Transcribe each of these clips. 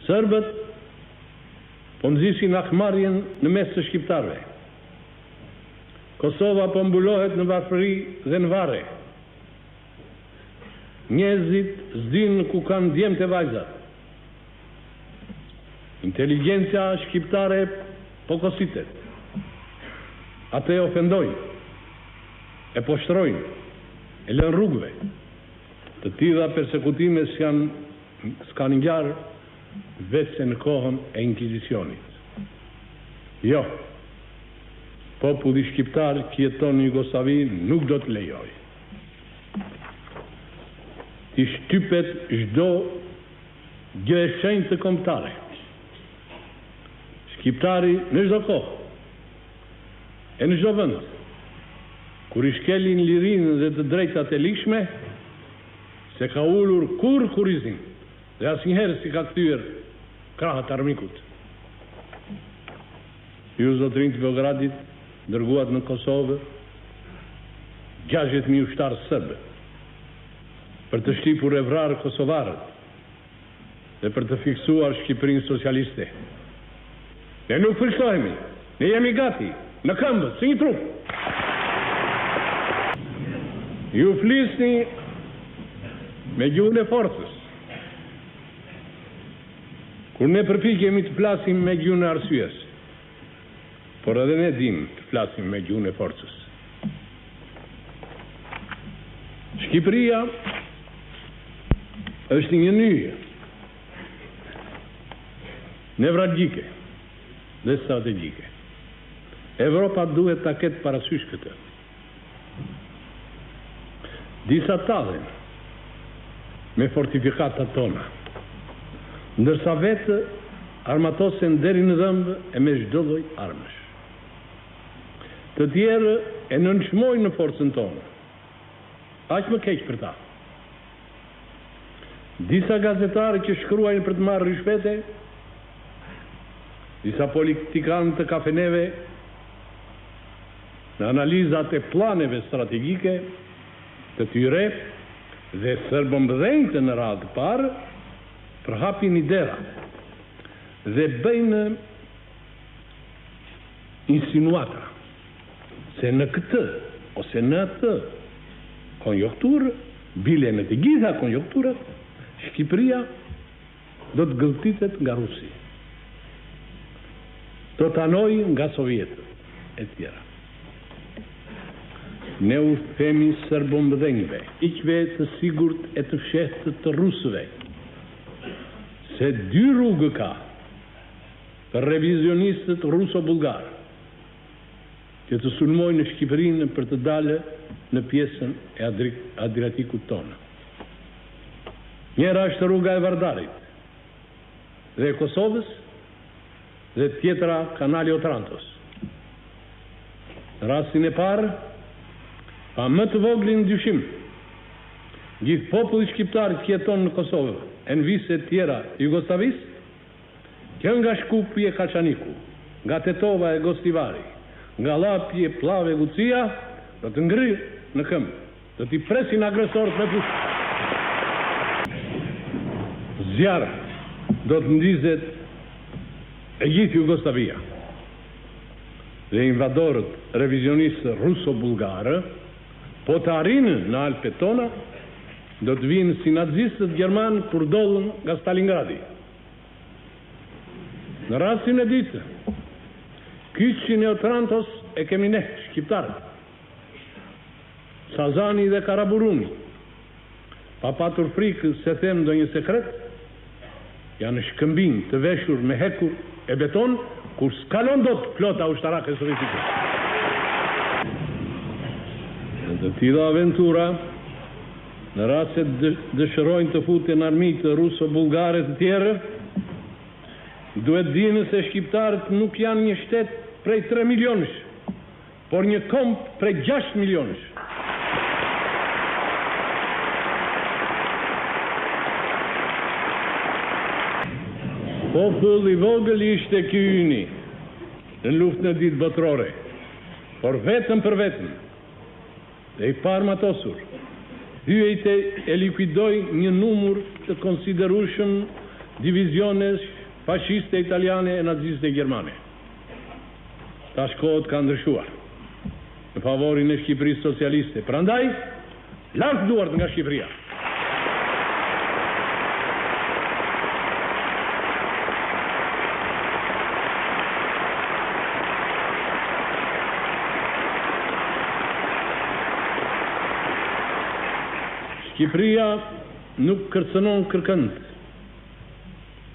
Serbët po nxisin akmarrjen në mes të shqiptarëve. Kosova po mbulohet në varfëri dhe në varre. Njerëzit s'din ku kanë djemtë e vajzat. Inteligjencia shqiptare po kositet. Ate e ofendojnë, e poshtrojnë, e lën rrugëve. Të tilla persekutime s'kan ngjarë vetë në kohën e inkvizicionit. Jo, populli shqiptar që jeton në Jugosllavi nuk do të lejoj. I shtypet çdo gjë e shenjtë kombëtare. Shqiptari në çdo kohë e në çdo vend, kur i shkelin lirinë dhe të drejtat e lishme, se ka ulur kur kurizin dhe asnjëherë si ka kthyer krahët armikut. Ju zotërinj të Beogradit dërguat në Kosovë 60.000 ushtarë serbë për të shtypur e vrarë kosovarët dhe për të fiksuar Shqipërinë socialiste. Ne nuk friksohemi, ne jemi gati, në këmbë, si një trup. Ju flisni me gjuhën e forcës, kur ne përpiqemi të flasim me gjuhën e arsyes, por edhe ne dim të flasim me gjuhën e forcës. Shqipëria është një nyje nevralgjike dhe strategjike. Evropa duhet ta ketë parasysh këtë. Disa tallen me fortifikatat tona, ndërsa vetë armatosen deri në dhëmbë e me çdo lloj armësh. Të tjerë e nënçmojnë në forcën tonë. Aq më keq për ta. Disa gazetarë që shkruajnë për të marrë rishpete, disa politikanë të kafeneve në analizat e planeve strategjike të tyre dhe serbëmbëdhenjtë në radhë të parë përhapin idera dhe bëjnë insinuata se në këtë ose në atë konjunkturë, bile në të gjitha konjunkturat, Shqipëria do të gëlltitet nga Rusi, do të anojë nga Sovjetët e tjera. Ne u themi serbëmbëdhenjve, iqve të sigurt e të fshehtë të rusëve, se dy rrugë ka për revizionistët ruso-bulgar që të sulmojnë në Shqipërinë për të dalë në pjesën e Adriatikut tonë. Njëra është rruga e Vardarit dhe e Kosovës dhe tjetra kanali Otrantos. Në rastin e parë, pa më të voglin dyshim, gjithë populli shqiptar që jeton në Kosovë e në vise tjera Jugosllavisë, që nga Shkupi e Kaçaniku, nga Tetova e Gostivari, nga Llapi e Pllave e Gucia, do të ngrirë në këmbë, do t'i presin agresorët me pushë. Zjarë do të ndizet e gjithë Jugoslavia dhe invadorët revizionistë ruso-bulgarë po të arrinë në Alpet tona do të vinë si nazistët gjermanë kur dollën nga Stalingradi. Në rastin e dytë, kyçin e Otrantos e kemi ne, shqiptarët. Sazani dhe Karaburuni, pa patur frikë se them ndonjë sekret, janë shkëmbin të veshur me hekur e beton, kur s'kalon dot flota ushtarake sovjetike. Në të tilla aventura, në rast se dëshirojnë të futen armiqtë ruso-bullgare të tjerë, duhet dinë se shqiptarët nuk janë një shtet prej 3 milionësh, por një komb prej 6 milionësh. Popull i vogël ishte ky yni në luftën e dytë botërore, por vetëm për vetëm, dhe i paarmatosur, hyete e likuidoi një numër të konsiderueshëm divizionesh fashiste italiane e naziste gjermane. Tash kohët ka ndryshuar në favorin e Shqipërisë socialiste. Prandaj, lart duart nga Shqipëria. Shqipëria nuk kërcënon kërkënd.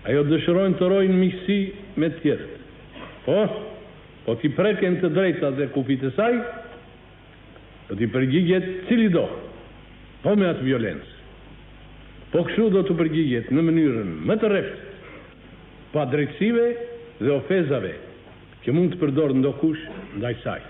Ajo dëshirojnë të rojnë miqësi me të tjerët. Po t'i preken të drejtat dhe kufit e saj, do t'i përgjigjet cili do, po me atë violencë. Po kështu do t'u përgjigjet në mënyrën më të rreptë, pa drejtësive dhe ofezave që mund të përdorë ndokush ndaj saj.